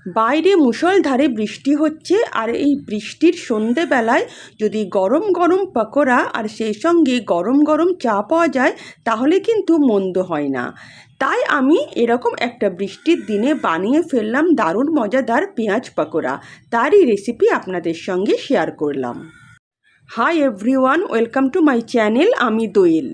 বাইরে মুষলধারে বৃষ্টি হচ্ছে, আর এই বৃষ্টির সন্ধেবেলায় যদি গরম গরম পকোড়া আর সেই সঙ্গে গরম গরম চা পাওয়া যায় তাহলে কিন্তু মন্দ হয় না। তাই আমি এরকম একটা বৃষ্টির দিনে বানিয়ে ফেললাম দারুণ মজাদার পেঁয়াজ পকোড়া। তারই রেসিপি আপনাদের সঙ্গে শেয়ার করলাম। Hi everyone, welcome to my channel. আমি দোয়েল।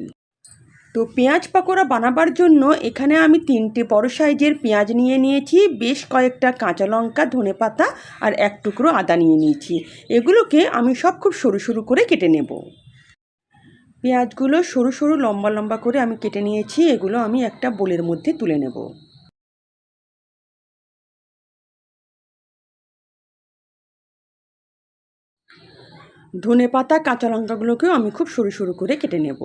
তো পেঁয়াজ পকোড়া বানাবার জন্য এখানে আমি 3টে বড় সাইজের পেঁয়াজ নিয়ে নিয়েছি, বেশ কয়েকটা কাঁচা লঙ্কা, ধনেপাতা আর 1 টুকরো আদা নিয়ে নিয়েছি। এগুলোকে আমি সব খুব সরু সরু করে কেটে নেব। পেঁয়াজগুলো সরু সরু লম্বা লম্বা করে আমি কেটে নিয়েছি। এগুলো আমি একটা বোলের মধ্যে তুলে নেব। ধনেপাতা, কাঁচা লঙ্কাগুলোকেও আমি খুব সরু সরু করে কেটে নেব।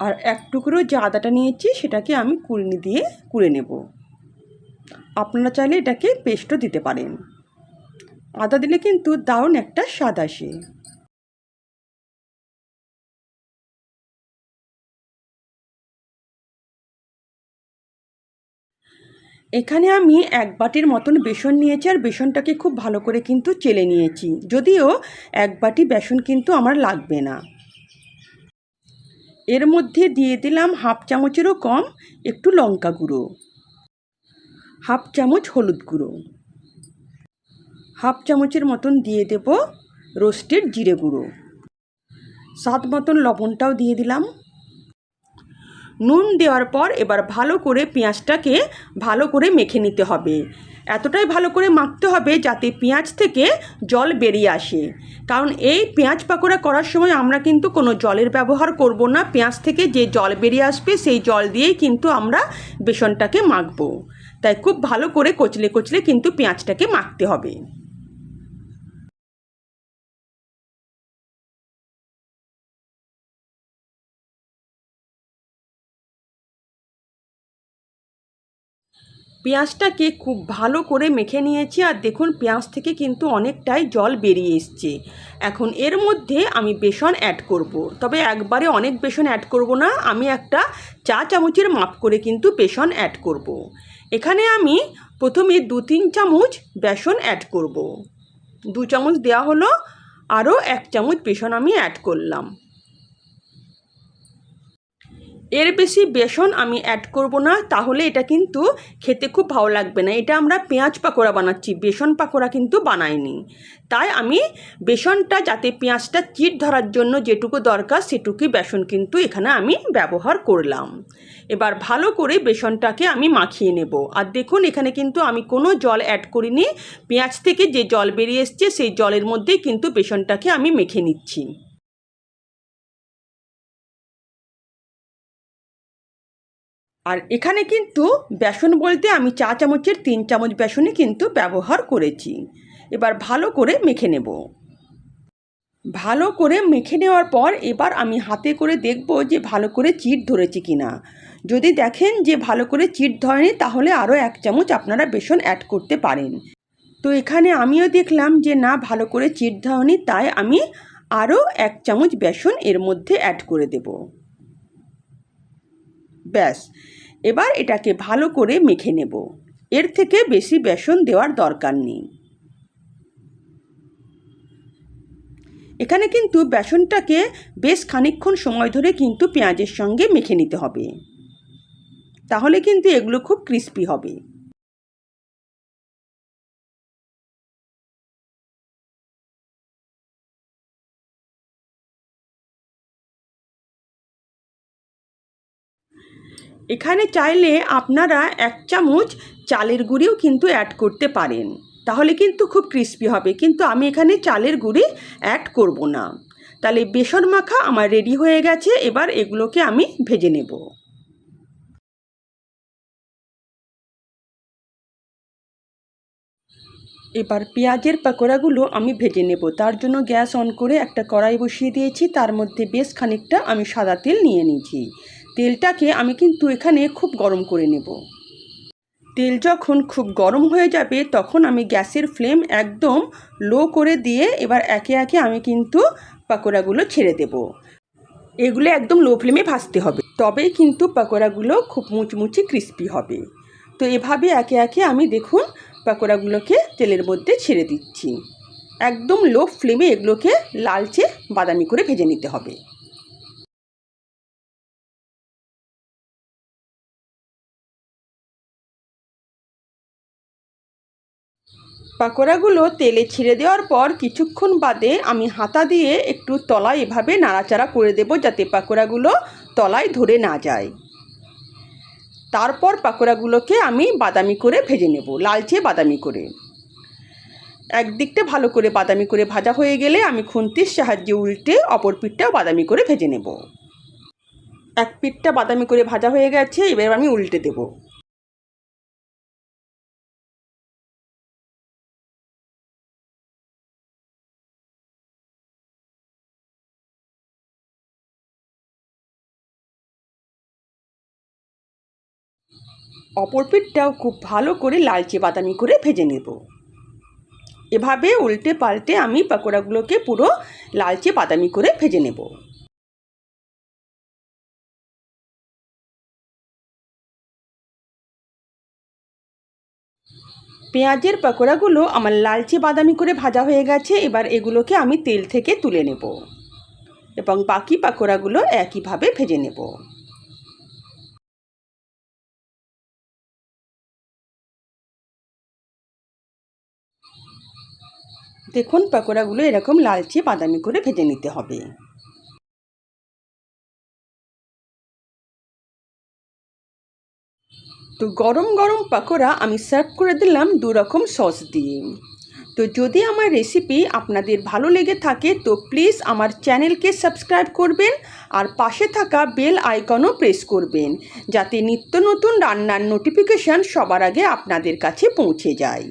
আর 1 টুকরো যে আদাটা নিয়েছি সেটাকে আমি কুলনি দিয়ে কুড়ে নেব। আপনারা চাইলে এটাকে পেস্টও দিতে পারেন। আদা দিলে কিন্তু দারুণ একটা স্বাদ আসে। এখানে আমি 1 বাটির মতন বেসন নিয়েছি, আর বেসনটাকে খুব ভালো করে কিন্তু চেলে নিয়েছি। যদিও 1 বাটি বেসন কিন্তু আমার লাগবে না। এর মধ্যে দিয়ে দিলাম 1/2 চামচেরও কম একটু লঙ্কা গুঁড়ো, 1/2 চামচ হলুদ গুঁড়ো, 1/2 চামচের মতন দিয়ে দেব রোস্টেড জিরে গুঁড়ো, স্বাদ মতন লবণটাও দিয়ে দিলাম। নুন দেওয়ার পর এবার ভালো করে পেঁয়াজটাকে ভালো করে মেখে নিতে হবে। এতটাই ভালো করে মাখতে হবে যাতে পেঁয়াজ থেকে জল বেরিয়ে আসে। কারণ এই পেঁয়াজ পকোড়া করার সময় আমরা কিন্তু কোনো জলের ব্যবহার করব না। পেঁয়াজ থেকে যে জল বেরিয়ে আসবে সেই জল দিয়েই কিন্তু আমরা বেসনটাকে মাখবো। তাই খুব ভালো করে কচলে কচলে কিন্তু পেঁয়াজটাকে মাখতে হবে। পেঁয়াজটাকে খুব ভালো করে মেখে নিয়েছি, আর দেখুন পেঁয়াজ থেকে কিন্তু অনেকটাই জল বেরিয়ে এসছে। এখন এর মধ্যে আমি বেসন অ্যাড করব, তবে একবারে অনেক বেসন অ্যাড করব না। আমি একটা চা চামচের মাপ করে কিন্তু বেসন অ্যাড করব। এখানে আমি প্রথমে 2-3 চামচ বেসন অ্যাড করব। 2 চামচ দেওয়া হলো, আরও 1 চামচ বেসন আমি অ্যাড করলাম। এর বেশি বেসন আমি অ্যাড করব না, তাহলে এটা কিন্তু খেতে খুব ভালো লাগবে না। এটা আমরা পেঁয়াজ পাকোড়া বানাচ্ছি, বেসন পাকোড়া কিন্তু বানাইনি। তাই আমি বেসনটা যাতে পেঁয়াজটা চিট ধরার জন্য যেটুকু দরকার সেটুকুই বেসন কিন্তু এখানে আমি ব্যবহার করলাম। এবার ভালো করে বেসনটাকে আমি মাখিয়ে নেব। আর দেখুন এখানে কিন্তু আমি কোনো জল অ্যাড করিনি। পেঁয়াজ থেকে যে জল বেরিয়ে এসছে সেই জলের মধ্যেই কিন্তু বেসনটাকে আমি মেখে নিচ্ছি। আর এখানে কিন্তু বেসন বলতে আমি চা চামচের 3 চামচ বেসনই কিন্তু ব্যবহার করেছি। এবার ভালো করে মেখে নেব। ভালো করে মেখে নেওয়ার পর এবার আমি হাতে করে দেখব যে ভালো করে চিট ধরেছে কিনা। যদি দেখেন যে ভালো করে চিট ধরেনি তাহলে আরও 1 চামচ আপনারা বেসন অ্যাড করতে পারেন। তো এখানে আমিও দেখলাম যে না, ভালো করে চিট ধরেনি, তাই আমি আরও 1 চামচ বেসন এর মধ্যে অ্যাড করে দেব। ব্যাস, এবার এটাকে ভালো করে মেখে নেব। এর থেকে বেশি বেসন দেওয়ার দরকার নেই। এখানে কিন্তু বেসনটাকে বেশ খানিকক্ষণ সময় ধরে কিন্তু পেঁয়াজের সঙ্গে মেখে নিতে হবে, তাহলে কিন্তু এগুলো খুব ক্রিস্পি হবে। এখানে চাইলে আপনারা 1 চামচ চালের গুঁড়িও কিন্তু অ্যাড করতে পারেন, তাহলে কিন্তু খুব ক্রিস্পি হবে। কিন্তু আমি এখানে চালের গুঁড়ি অ্যাড করব না। তাহলে বেসন মাখা আমার রেডি হয়ে গেছে। এবার এগুলোকে আমি ভেজে নেব। এবার পেঁয়াজের পাকোড়াগুলো আমি ভেজে নেব। তার জন্য গ্যাস অন করে একটা কড়াই বসিয়ে দিয়েছি, তার মধ্যে বেশ খানিকটা আমি সাদা তেল নিয়ে নিয়েছি। তেলটাকে আমি কিন্তু এখানে খুব গরম করে নেব। তেল যখন খুব গরম হয়ে যাবে তখন আমি গ্যাসের ফ্লেম একদম লো করে দিয়ে এবার একে একে আমি কিন্তু পাকোড়াগুলো ছেড়ে দেব। এগুলো একদম লো ফ্লেমে ভাজতে হবে, তবেই কিন্তু পাকোড়াগুলো খুব মুচমুচে ক্রিস্পি হবে। তো এভাবে একে একে আমি দেখুন পাকোড়াগুলোকে তেলের মধ্যে ছেড়ে দিচ্ছি। একদম লো ফ্লেমে এগুলোকে লালচে বাদামি করে ভেজে নিতে হবে। পাকোড়াগুলো তেলে ছেড়ে দেওয়ার পর কিছুক্ষণ বাদে আমি হাতা দিয়ে একটু তলায় এভাবে নাড়াচাড়া করে দেব, যাতে পাকোড়াগুলো তলায় ধরে না যায়। তারপর পাকোড়াগুলোকে আমি বাদামি করে ভেজে নেব, লালচে বাদামি করে। একদিকটা ভালো করে বাদামি করে ভাজা হয়ে গেলে আমি খুন্তির সাহায্যে উল্টে অপর পিঠটাও বাদামি করে ভেজে নেব। এক পিঠটা বাদামি করে ভাজা হয়ে গেছে, এবার আমি উল্টে দেব। অপর পিঠটাও খুব ভালো করে লালচে বাদামি করে ভেজে নেব। এভাবে উল্টে পাল্টে আমি পাকোড়াগুলোকে পুরো লালচে বাদামি করে ভেজে নেব। পেঁয়াজের পাকোড়াগুলো আমার লালচে বাদামি করে ভাজা হয়ে গেছে। এবার এগুলোকে আমি তেল থেকে তুলে নেব এবং বাকি পাকোড়াগুলো একইভাবে ভেজে নেব। দেখুন পাকোড়াগুলো এরকম লালচে বাদামি করে ভেজে নিতে হবে। তো গরম গরম পাকোড়া আমি সার্ভ করে দিলাম 2 রকম সস দিয়ে। তো যদি আমার রেসিপি আপনাদের ভালো লেগে থাকে তো প্লিজ আমার চ্যানেলকে সাবস্ক্রাইব করবেন আর পাশে থাকা বেল আইকনও প্রেস করবেন, যাতে নিত্য নতুন রান্নার নোটিফিকেশান সবার আগে আপনাদের কাছে পৌঁছে যায়।